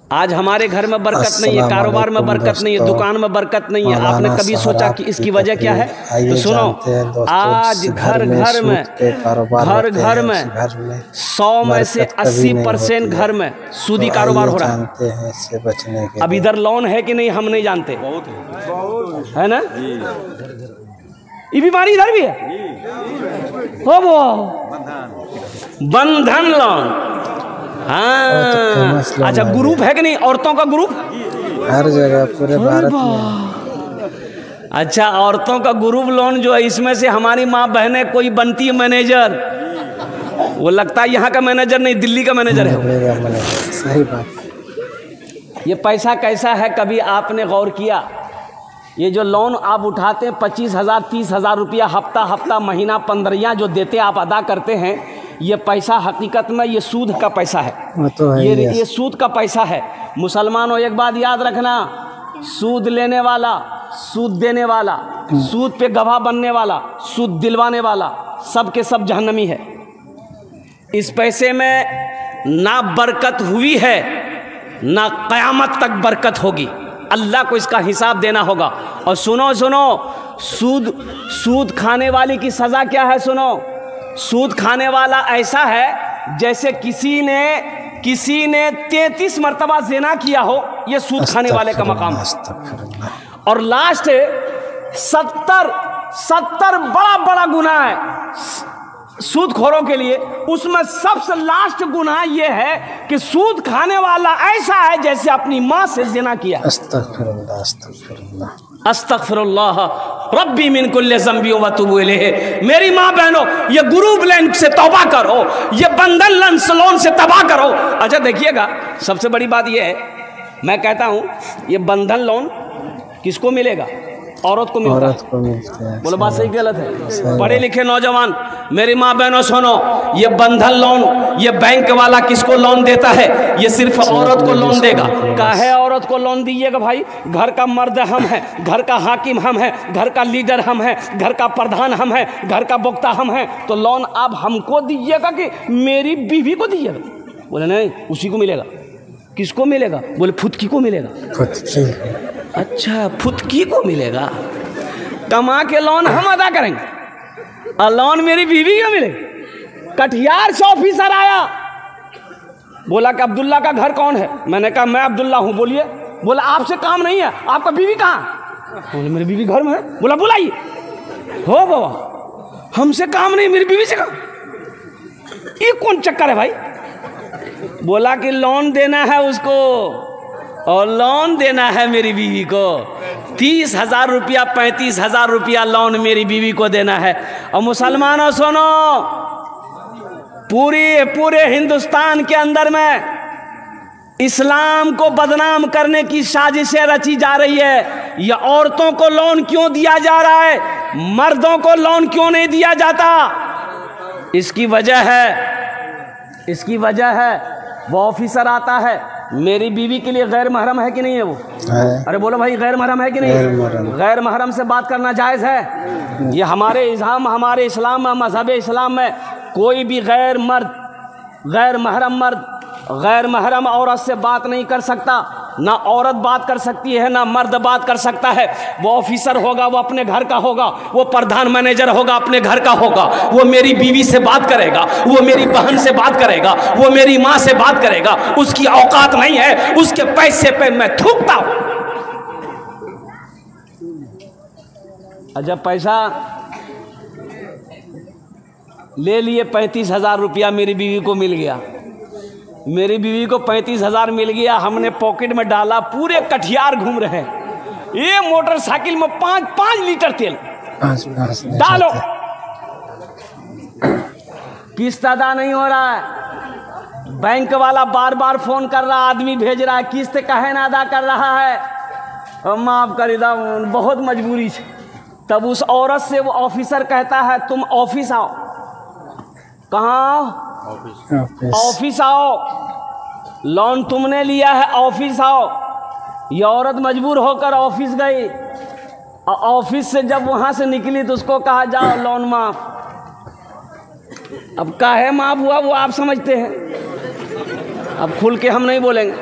आज हमारे घर में बरकत नहीं है, कारोबार में बरकत नहीं है, दुकान में बरकत नहीं है। आपने कभी सोचा कि इसकी वजह क्या है? तो सुनो, आज घर घर में 100 में से 80% घर में सूदी कारोबार हो रहा है। अब इधर लोन है कि नहीं हम नहीं जानते, है ना? ये बीमारी इधर भी है, हो वो बंधन लोन। हाँ, अच्छा, ग्रुप है कि नहीं? औरतों का ग्रुप हर जगह पूरे भारत में। अच्छा, औरतों का ग्रुप लोन जो है, इसमें से हमारी माँ बहनें कोई बनती है मैनेजर, वो लगता है यहाँ का मैनेजर नहीं, दिल्ली का मैनेजर है। सही बात। ये पैसा कैसा है, कभी आपने गौर किया? ये जो लोन आप उठाते हैं 25,000 30,000 रुपया हफ्ता महीना 15 जो देते आप अदा करते हैं, ये पैसा हकीकत में ये सूद का पैसा है। तो है ये सूद का पैसा है। मुसलमानों, एक बात याद रखना, सूद लेने वाला, सूद देने वाला, सूद पे गवाह बनने वाला, सूद दिलवाने वाला, सब के सब जहन्नमी है। इस पैसे में ना बरकत हुई है, ना क़यामत तक बरकत होगी। अल्लाह को इसका हिसाब देना होगा। और सुनो, सूद खाने वाले की सज़ा क्या है? सुनो, सूद खाने वाला ऐसा है जैसे किसी ने 33 मरतबा ज़िना किया हो, ये सूद खाने वाले का मकाम है। और लास्ट 70 बड़ा गुनाह है सूदखोरों के लिए। उसमें सबसे लास्ट गुनाह ये है कि सूद खाने वाला ऐसा है जैसे अपनी माँ से ज़िना किया। अस्तगफिरुल्लाह, अस्तगफिरुल्लाह, अस्तगफिरुल्लाह रब्बी मिन कुल्लि ज़ंबि व अतूबु इलैह। मेरी माँ बहनों, ये ग्रुप लोन से तौबा करो, ये बंधन लोन से तौबा करो। अच्छा देखिएगा, सबसे बड़ी बात ये है, मैं कहता हूँ ये बंधन लोन किसको मिलेगा? औरत को मिलता है। बोलो बात सही गलत है? पढ़े लिखे नौजवान, मेरी माँ बहनों सुनो, ये बंधन लोन, ये बैंक वाला किसको लोन देता है? ये सिर्फ औरत को लोन देगा। काहे औरत को लोन दीजिएगा भाई? घर का मर्द हम हैं, घर का हाकिम हम हैं, घर का लीडर हम हैं, घर का प्रधान हम हैं, घर का वक्ता हम हैं, तो लोन आप हमको दीजिएगा कि मेरी बीवी को दीजिएगा? बोले नहीं, उसी को मिलेगा। किसको मिलेगा? बोले फुतकी को मिलेगा। अच्छा, फुतकी को मिलेगा। कमा के लोन हम अदा करेंगे और लोन मेरी बीवी को मिलेगा। कटिहार से ऑफिसर आया, बोला कि अब्दुल्ला का घर कौन है? मैंने कहा मैं अब्दुल्ला हूँ। बोलिए। बोला आपसे काम नहीं है, आपका बीवी कहाँ? बोले मेरी बीवी घर में है। बोला बुलाइए। हो बाबा, हमसे काम नहीं, मेरी बीवी से काम। ये कौन चक्कर है भाई? बोला कि लोन देना है उसको, और लोन देना है मेरी बीवी को। 30,000 रुपया 35,000 रुपया लोन मेरी बीवी को देना है। और मुसलमानों सुनो, पूरे हिंदुस्तान के अंदर में इस्लाम को बदनाम करने की साजिशें रची जा रही है। ये औरतों को लोन क्यों दिया जा रहा है, मर्दों को लोन क्यों नहीं दिया जाता? इसकी वजह है वो ऑफिसर आता है, मेरी बीवी के लिए गैर महरम है कि नहीं है वो? अरे बोलो भाई, गैर महरम है कि नहीं? गैर महरम से बात करना जायज़ है? ये हमारे इस्लाम में, मज़हब इस्लाम में कोई भी गैर महरम औरत से बात नहीं कर सकता। ना औरत बात कर सकती है, ना मर्द बात कर सकता है। वो ऑफिसर होगा, वो अपने घर का होगा, वो प्रधान मैनेजर होगा, अपने घर का होगा। वो मेरी बीवी से बात करेगा, वो मेरी बहन से बात करेगा, वो मेरी माँ से बात करेगा। उसकी औकात नहीं है, उसके पैसे पे मैं थूकता हूँ। जब पैसा ले लिए, 35,000 रुपया मेरी बीवी को मिल गया। मेरी बीवी को 35,000 मिल गया, हमने पॉकेट में डाला, पूरे कटिहार घूम रहे हैं। ये मोटरसाइकिल में 5 लीटर तेल डालो, किस्त अदा नहीं हो रहा है। बैंक वाला बार फोन कर रहा, आदमी भेज रहा है, किस्त काहे ना अदा कर रहा है? माफ कर दा, बहुत मजबूरी है। तब उस औरत से वो ऑफिसर कहता है तुम ऑफिस आओ। कहाँ? ऑफिस आओ, लोन तुमने लिया है, ऑफिस आओ। ये औरत मजबूर होकर ऑफिस गई, और ऑफिस से जब वहां से निकली तो उसको कहा जाओ लोन माफ। अब काहे माफ हुआ वो आप समझते हैं, अब खुल के हम नहीं बोलेंगे।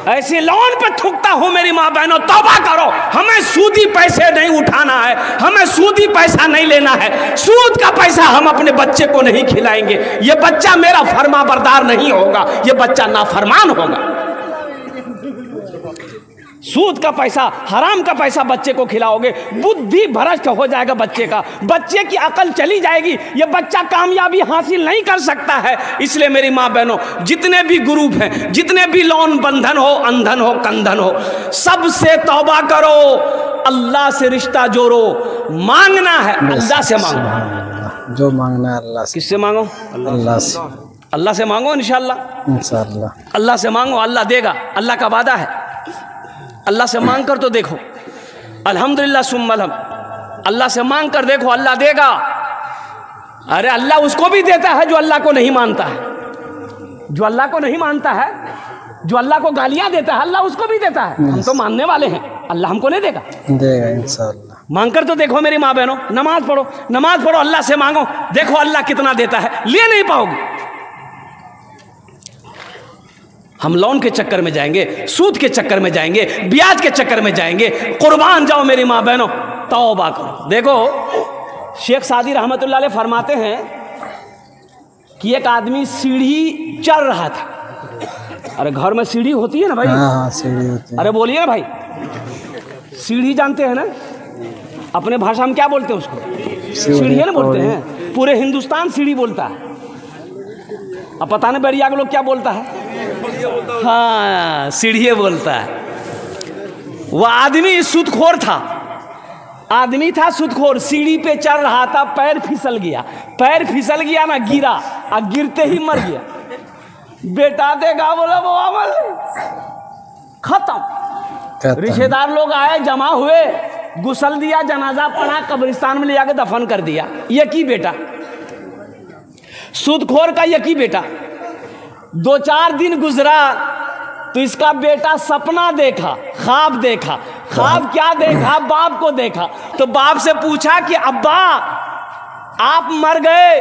ऐसे लोन पे थूकता हूं मेरी माँ बहनों, तौबा करो। हमें सूदी पैसे नहीं उठाना है, हमें सूदी पैसा नहीं लेना है। सूद का पैसा हम अपने बच्चे को नहीं खिलाएंगे। ये बच्चा मेरा फरमाबरदार नहीं होगा, ये बच्चा नाफरमान होगा। सूद का पैसा, हराम का पैसा बच्चे को खिलाओगे, बुद्धि भ्रष्ट हो जाएगा बच्चे का, बच्चे की अकल चली जाएगी, ये बच्चा कामयाबी हासिल नहीं कर सकता है। इसलिए मेरी माँ बहनों, जितने भी ग्रुप हैं, जितने भी लोन, बंधन हो, अंधन हो, कंधन हो, सबसे तौबा करो, अल्लाह से रिश्ता जोड़ो। मांगना है अल्लाह से मांगो, जो मांगना है अल्लाह से। किससे मांगो? अल्लाह से। अल्लाह से मांगो, इंशाअल्लाह इंशाअल्लाह अल्लाह से मांगो, अल्लाह देगा, अल्लाह का वादा है। अल्लाह से मांग कर तो देखो, अल्हम्दुलिल्लाह सुम्मा अल्हम्द, अल्लाह से मांग कर देखो, अल्लाह देगा। अरे अल्लाह उसको भी देता है जो अल्लाह को नहीं मानता है, जो अल्लाह को नहीं मानता है, जो अल्लाह को गालियां देता है, अल्लाह उसको भी देता है। हम तो मानने वाले हैं, अल्लाह हमको नहीं देगा? देगा इंशाअल्लाह। मांग कर तो देखो मेरी माँ बहनों, नमाज पढ़ो, नमाज पढ़ो, अल्लाह से मांगो, देखो अल्लाह कितना देता है। ले नहीं पाओगे। हम लोन के चक्कर में जाएंगे, सूद के चक्कर में जाएंगे, ब्याज के चक्कर में जाएंगे। कुर्बान जाओ मेरी माँ बहनों, तौबा करो। देखो शेख सादी रहमतुल्लाह अलैह फरमाते हैं कि एक आदमी सीढ़ी चढ़ रहा था। अरे घर में सीढ़ी होती है ना भाई? हाँ, सीढ़ी होती है। अरे बोलिए ना भाई, सीढ़ी जानते हैं ना? अपने भाषा में क्या बोलते हैं उसको? सीढ़ी है ना बोलते हैं। पूरे हिंदुस्तान सीढ़ी बोलता है। अब पता नहीं बैरिया के लोग क्या बोलता है? हाँ, सीढ़ी बोलता है। वह आदमी सूदखोर था, आदमी था सूदखोर, सीढ़ी पे चढ़ रहा था, पैर फिसल गया, पैर फिसल गया ना, गिरा और गिरते ही मर गया। बेटा देखा, बोला वो अमल खत्म। रिश्तेदार लोग आए, जमा हुए, गुसल दिया, जनाजा पढ़ा, कब्रिस्तान में ले जाकर दफन कर दिया। ये की बेटा, सूदखोर का ये की बेटा। 2-4 दिन गुजरा तो इसका बेटा सपना देखा, ख्वाब देखा। ख्वाब क्या देखा? बाप को देखा। तो बाप से पूछा कि अब्बा आप मर गए,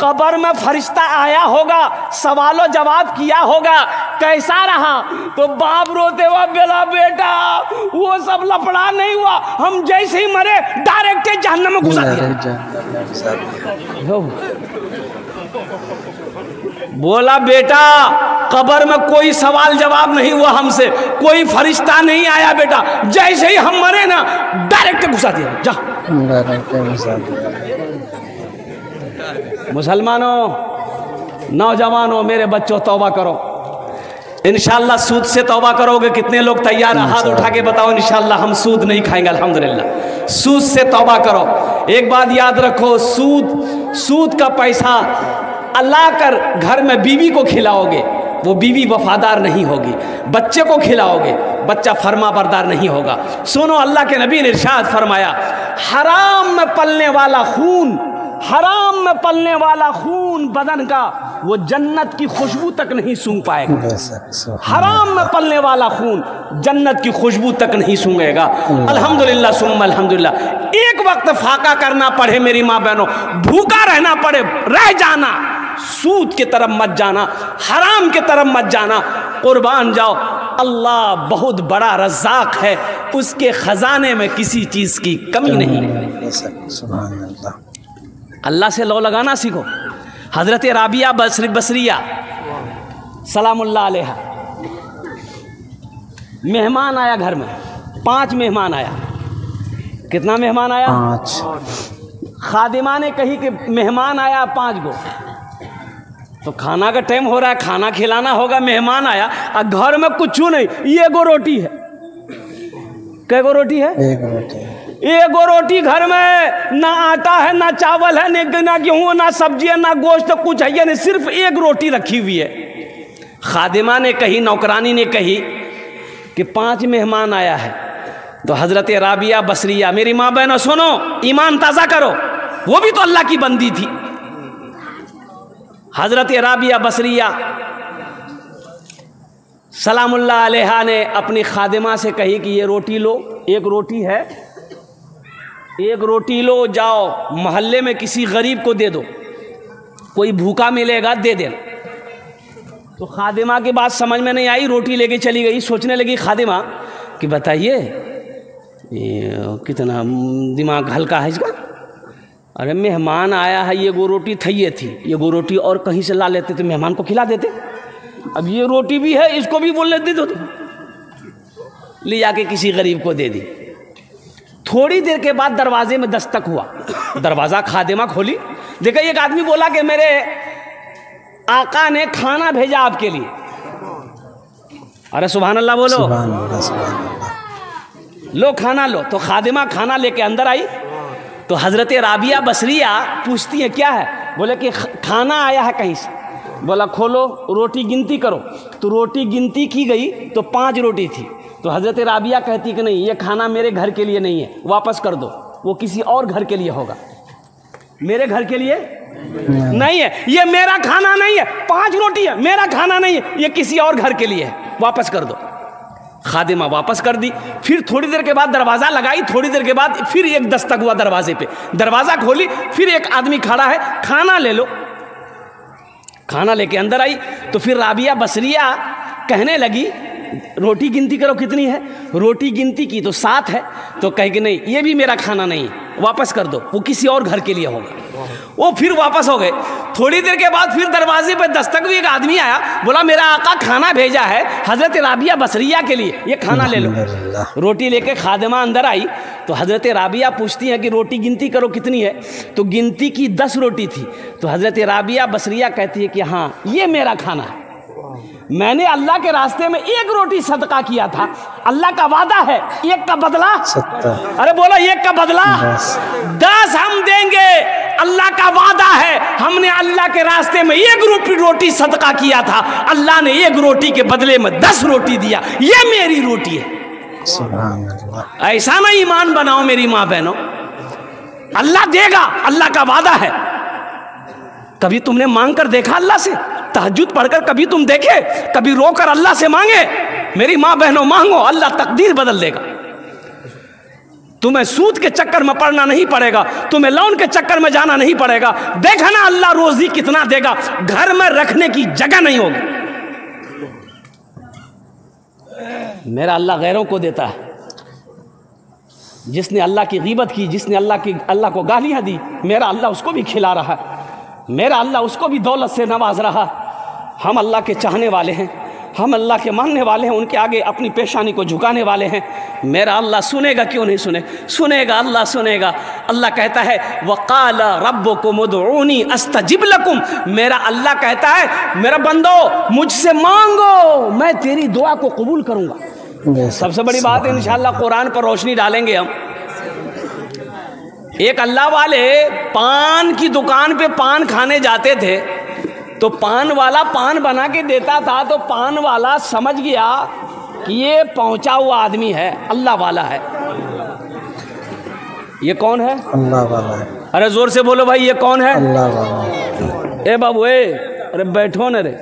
कब्र में फरिश्ता आया होगा, सवालो जवाब किया होगा, कैसा रहा? तो बाप रोते हुआ बोला, बेटा वो सब लफड़ा नहीं हुआ, हम जैसे ही मरे डायरेक्ट जहन्नम में घुसा दिया। बोला बेटा कब्र में कोई सवाल जवाब नहीं हुआ हमसे, कोई फरिश्ता नहीं आया बेटा, जैसे ही हम मरे ना डायरेक्ट घुसा दिया, जा। मुसलमानों, नौजवानों, मेरे बच्चों, तौबा करो। इंशाअल्लाह सूद से तौबा करोगे। कितने लोग तैयार हैं? हाथ उठा के बताओ, इंशाअल्लाह हम सूद नहीं खाएंगे। अल्हम्दुलिल्लाह, सूद से तौबा करो। एक बात याद रखो, सूद का पैसा अल्लाह कर घर में बीवी को खिलाओगे, वो बीवी वफादार नहीं होगी। बच्चे को खिलाओगे, बच्चा फर्मा बरदार नहीं होगा। सुनो, अल्लाह के नबी ने इरशाद फरमाया, हराम में पलने वाला खून, हराम में पलने वाला खून बदन का, वो जन्नत की खुशबू तक नहीं सूंघ पाएगा। हराम में पलने वाला खून जन्नत की खुशबू तक नहीं सूंघेगा। अल्हम्दुलिल्लाह सुम्मा अल्हम्दुलिल्लाह। एक वक्त फाका करना पड़े मेरी माँ बहनों, भूखा रहना पड़े, रह जाना, सूद की तरफ मत जाना, हराम की तरफ मत जाना। कुर्बान जाओ, अल्लाह बहुत बड़ा रज़्ज़ाक़ है, उसके ख़जाने में किसी चीज़ की कमी नहीं है। सुभान अल्लाह। अल्लाह से लो लगाना सीखो। हज़रत राबिया बसरिया सलामुल्लाह अलैहा, मेहमान आया घर में, 5 मेहमान आया। कितना मेहमान आया? 5। खादिमा ने कही कि मेहमान आया 5 गो, तो खाना का टाइम हो रहा है, खाना खिलाना होगा। मेहमान आया और घर में कुछ नहीं, ये गो रोटी है। कै गो रोटी है? 1 रोटी। 1 गो रोटी घर में, ना आटा है, ना चावल है, ना गेहूँ, ना सब्जी है, ना गोश्त, कुछ है नहीं, सिर्फ 1 रोटी रखी हुई है। खादिमा ने कही, नौकरानी ने कही कि 5 मेहमान आया है। तो हज़रत राबिया बसरिया, मेरी माँ बहनों सुनो, ईमान ताज़ा करो, वो भी तो अल्लाह की बंदी थी। हज़रत राबिया बसरिया सलामुल्लाह अलैहा ने अपनी खादिमा से कही कि ये रोटी लो, 1 रोटी है, 1 रोटी लो, जाओ मोहल्ले में किसी गरीब को दे दो, कोई भूखा मिलेगा दे देना। तो खादिमा की बात समझ में नहीं आई, रोटी लेके चली गई। सोचने लगी खादिमा कि बताइए कितना दिमाग हल्का है इसका। अरे मेहमान आया है, ये गो रोटी थी, ये गो रोटी और कहीं से ला लेते तो मेहमान को खिला देते। अब ये रोटी भी है, इसको भी बोल लेते तो ले जाके किसी गरीब को दे दी। थोड़ी देर के बाद दरवाजे में दस्तक हुआ। दरवाज़ा खादिमा खोली, देखा एक आदमी बोला कि मेरे आका ने खाना भेजा आपके लिए। अरे सुभान अल्लाह बोलो, सुभान अल्लाह, सुभान अल्लाह। लो खाना लो। तो खादिमा खाना लेके अंदर आई तो हज़रत राबिया बसरिया पूछती है क्या है? बोले कि खाना आया है कहीं से। बोला खोलो, रोटी गिनती करो। तो रोटी गिनती की गई तो 5 रोटी थी। तो हज़रत राबिया कहती कि नहीं, ये खाना मेरे घर के लिए नहीं है, वापस कर दो, वो किसी और घर के लिए होगा, मेरे घर के लिए नहीं है, ये मेरा खाना नहीं है। 5 रोटी है, मेरा खाना नहीं है, ये किसी और घर के लिए है, वापस कर दो। खादिमा वापस कर दी। फिर थोड़ी देर के बाद दरवाज़ा लगाई, थोड़ी देर के बाद फिर एक दस्तक हुआ दरवाजे पे। दरवाज़ा खोली, फिर एक आदमी खड़ा है, खाना ले लो। खाना लेके अंदर आई तो फिर राबिया बसरिया कहने लगी रोटी गिनती करो कितनी है। रोटी गिनती की तो 7 है। तो कहे कि नहीं, ये भी मेरा खाना नहीं है, वापस कर दो, वो किसी और घर के लिए होगा। वो फिर वापस हो गए। थोड़ी देर के बाद फिर दरवाजे पर दस्तक भी एक आदमी आया, बोला मेरा आका खाना भेजा है हज़रत राबिया बसरिया के लिए, ये खाना ले लो। रोटी लेके खादिमा अंदर आई तो हज़रत राबिया पूछती हैं कि रोटी गिनती करो कितनी है। तो गिनती की 10 रोटी थी। तो हज़रत राबिया बसरिया कहती है कि हाँ, ये मेरा खाना है, मैंने अल्लाह के रास्ते में 1 रोटी सदका किया था, अल्लाह का वादा है 1 का बदला 70। अरे बोला 1 का बदला 10 हम देंगे, अल्लाह का वादा है। हमने अल्लाह के रास्ते में 1 रोटी सदका किया था, अल्लाह ने 1 रोटी के बदले में 10 रोटी दिया, ये मेरी रोटी है। सुभान अल्लाह। ऐसा ना ईमान बनाओ मेरी माँ बहनों, अल्लाह देगा, अल्लाह का वादा है। कभी तुमने मांग कर देखा अल्लाह से? तहज्जुद पढ़कर कभी तुम देखे? कभी रोकर अल्लाह से मांगे? मेरी माँ बहनों मांगो, अल्लाह तकदीर बदल देगा। तुम्हें सूद के चक्कर में पड़ना नहीं पड़ेगा, तुम्हें लोन के चक्कर में जाना नहीं पड़ेगा। देखा ना अल्लाह रोजी कितना देगा, घर में रखने की जगह नहीं होगी। मेरा अल्लाह गैरों को देता है। जिसने अल्लाह की ग़ीबत की, जिसने अल्लाह को गालियाँ दी, मेरा अल्लाह उसको भी खिला रहा है, मेरा अल्लाह उसको भी दौलत से नवाज रहा। हम अल्लाह के चाहने वाले हैं, हम अल्लाह के मानने वाले हैं, उनके आगे अपनी पेशानी को झुकाने वाले हैं। मेरा अल्लाह सुनेगा, क्यों नहीं सुनेगा, अल्लाह सुनेगा। अल्लाह कहता है वक़ाल रब्बुकुम उदऊनी अस्तजिब लकुम। मेरा अल्लाह कहता है मेरा बंदो मुझसे मांगो, मैं तेरी दुआ को कबूल करूँगा। सबसे बड़ी बात है, इंशाअल्लाह कुरान पर रोशनी डालेंगे हम। एक अल्लाह वाले पान की दुकान पे पान खाने जाते थे, तो पान वाला पान बना के देता था, तो पान वाला समझ गया कि ये पहुंचा हुआ आदमी है, अल्लाह वाला है। ये कौन है? अल्लाह वाला है। अरे जोर से बोलो भाई, ये कौन है? अल्लाह वाला है। ए बाबू ए, अरे बैठो न रे,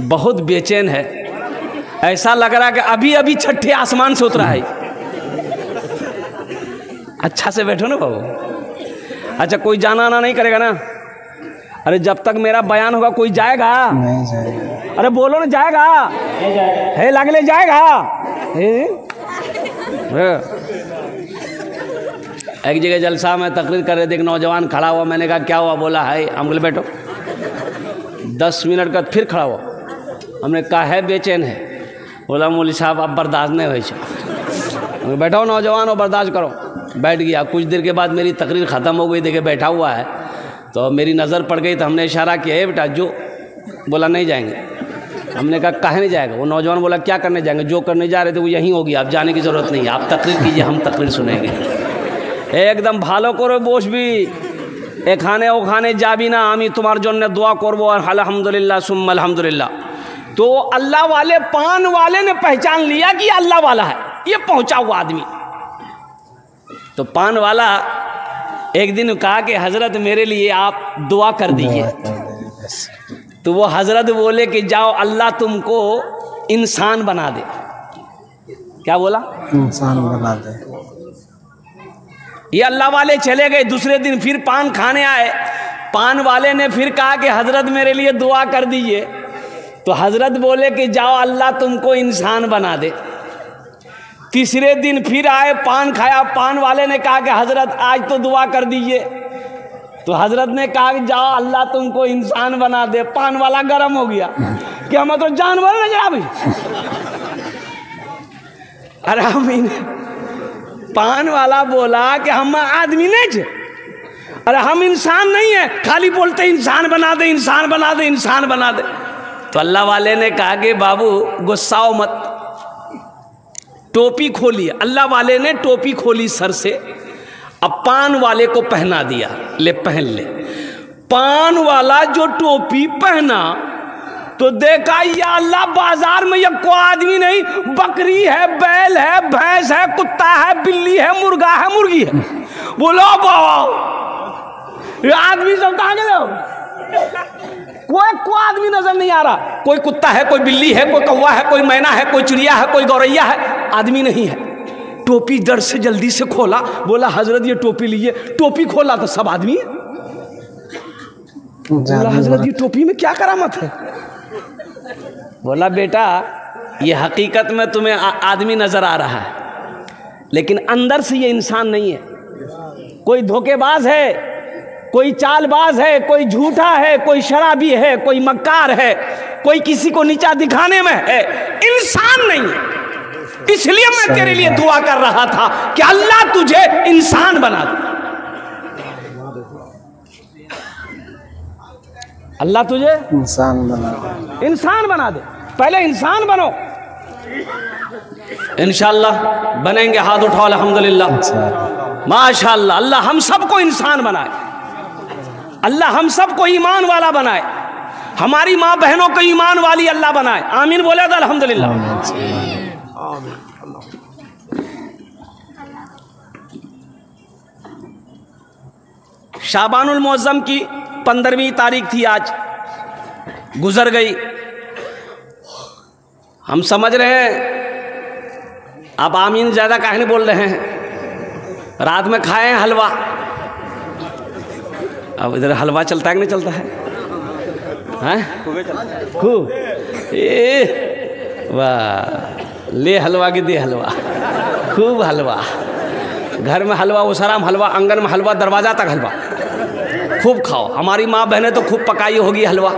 बहुत बेचैन है, ऐसा लग रहा है कि अभी अभी छठे आसमान से उतरा है। अच्छा से बैठो ना बाबू। अच्छा, कोई जाना आना नहीं करेगा ना? अरे जब तक मेरा बयान होगा कोई जाएगा? नहीं जाएगा। अरे बोलो ना, जाएगा? है लगले जाएगा? एक जगह जलसा में तकरीर कर रहे थे, एक नौजवान खड़ा हुआ, मैंने कहा क्या हुआ? बोला है, हम बोले बैठो। 10 मिनट का फिर खड़ा हुआ, हमने कहा है बेचैन है। बोला मौलवी साहब अब बर्दाश्त नहीं हो, बैठो नौजवान हो, बर्दाश्त करो। बैठ गया। कुछ देर के बाद मेरी तकरीर ख़त्म हो गई, देखे बैठा हुआ है, तो मेरी नज़र पड़ गई, तो हमने इशारा किया है बेटा जो। बोला नहीं जाएंगे। हमने कहा काहे नहीं जाएगा? वो नौजवान बोला क्या करने जाएंगे? जो करने जा रहे थे वो यहीं होगी, आप जाने की ज़रूरत नहीं है, आप तकरीर कीजिए, हम तकरीर सुनेंगे। एकदम भालो करो बोश भी एखाने ओखाने जाबी ना, आमी तुम्हार जन्य दुआ करबो अल्हम्दुलिल्लाह सुम्मा अल्हम्दुलिल्लाह। तो अल्लाह वाले पान वाले ने पहचान लिया कि अल्लाह वाला है, ये पहुंचा हुआ आदमी। तो पान वाला एक दिन कहा कि हज़रत मेरे लिए आप दुआ कर दीजिए। तो वो हज़रत बोले कि जाओ अल्लाह तुमको इंसान बना दे। क्या बोला? इंसान बना दे। ये अल्लाह वाले चले गए। दूसरे दिन फिर पान खाने आए, पान वाले ने फिर कहा कि हजरत मेरे लिए दुआ कर दीजिए। तो हजरत बोले कि जाओ अल्लाह तुमको इंसान बना दे। तीसरे दिन फिर आए, पान खाया, पान वाले ने कहा कि हजरत आज तो दुआ कर दीजिए। तो हजरत ने कहा कि जाओ अल्लाह तुमको इंसान बना दे। पान वाला गर्म हो गया कि हम तो जानवर नजर आ भाई। अरे हम पान वाला बोला कि हम आदमी नहीं थे, अरे हम इंसान नहीं है, खाली बोलते इंसान बना दे, इंसान बना दे, इंसान बना दे। तो अल्लाह वाले ने कहा कि बाबू गुस्साओ मत, टोपी खोली। अल्लाह वाले ने टोपी खोली सर से, अब पान वाले को पहना दिया, ले पहन ले। पान वाला जो टोपी पहना तो देखा या अल्लाह बाजार में ये कोई आदमी नहीं, बकरी है, बैल है, भैंस है, कुत्ता है, बिल्ली है, मुर्गा है, मुर्गी है। बोलो बाबा ये आदमी सब कहाँ गए? कोई आदमी नजर नहीं आ रहा। कोई कुत्ता है, कोई बिल्ली है, कोई कौवा है, कोई मैना है, कोई चिड़िया है, कोई गौरैया है, आदमी नहीं है। टोपी दर से जल्दी से खोला, बोला हजरत ये टोपी लीजिए। टोपी खोला तो सब आदमी है। बोला हजरत ये टोपी में क्या करामत है? बोला बेटा ये हकीकत में तुम्हें आदमी नजर आ रहा है, लेकिन अंदर से ये इंसान नहीं है। कोई धोखेबाज है, कोई चालबाज है, कोई झूठा है, कोई शराबी है, कोई मक्कार है, कोई किसी को नीचा दिखाने में है, इंसान नहीं है। इसलिए मैं तेरे लिए दुआ कर रहा था कि अल्लाह तुझे इंसान बना दे, अल्लाह तुझे इंसान बना दे, इंसान बना दे। पहले इंसान बनो, इंशाअल्लाह बनेंगे। हाथ उठाओ अल्हम्दुलिल्लाह, माशाअल्लाह। अल्लाह हम सबको इंसान बनाए, अल्लाह हम सबको ईमान वाला बनाए, हमारी माँ बहनों को ईमान वाली अल्लाह बनाए। आमीन बोले तो अल्हम्दुलिल्लाह। शाबानुल मुअज्जम की 15वीं तारीख थी, आज गुजर गई। हम समझ रहे हैं आप आमीन ज़्यादा काहे नहीं बोल रहे हैं? रात में खाए हैं हलवा, अब इधर हलवा चलता है कि नहीं चलता है? हैं खूब, वाह ले हलवा की दे हलवा, खूब हलवा। घर में हलवा, उसराम हलवा, आंगन में हलवा, दरवाज़ा तक हलवा, खूब खाओ। हमारी माँ बहनें तो खूब पकाई होगी हलवा।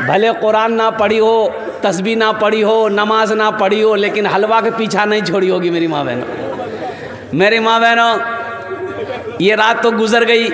भले कुरान ना पढ़ी हो, तस्बीह ना पढ़ी हो, नमाज ना पढ़ी हो, लेकिन हलवा के पीछा नहीं छोड़ी होगी मेरी माँ बहनों। मेरी माँ बहनों ये रात तो गुजर गई।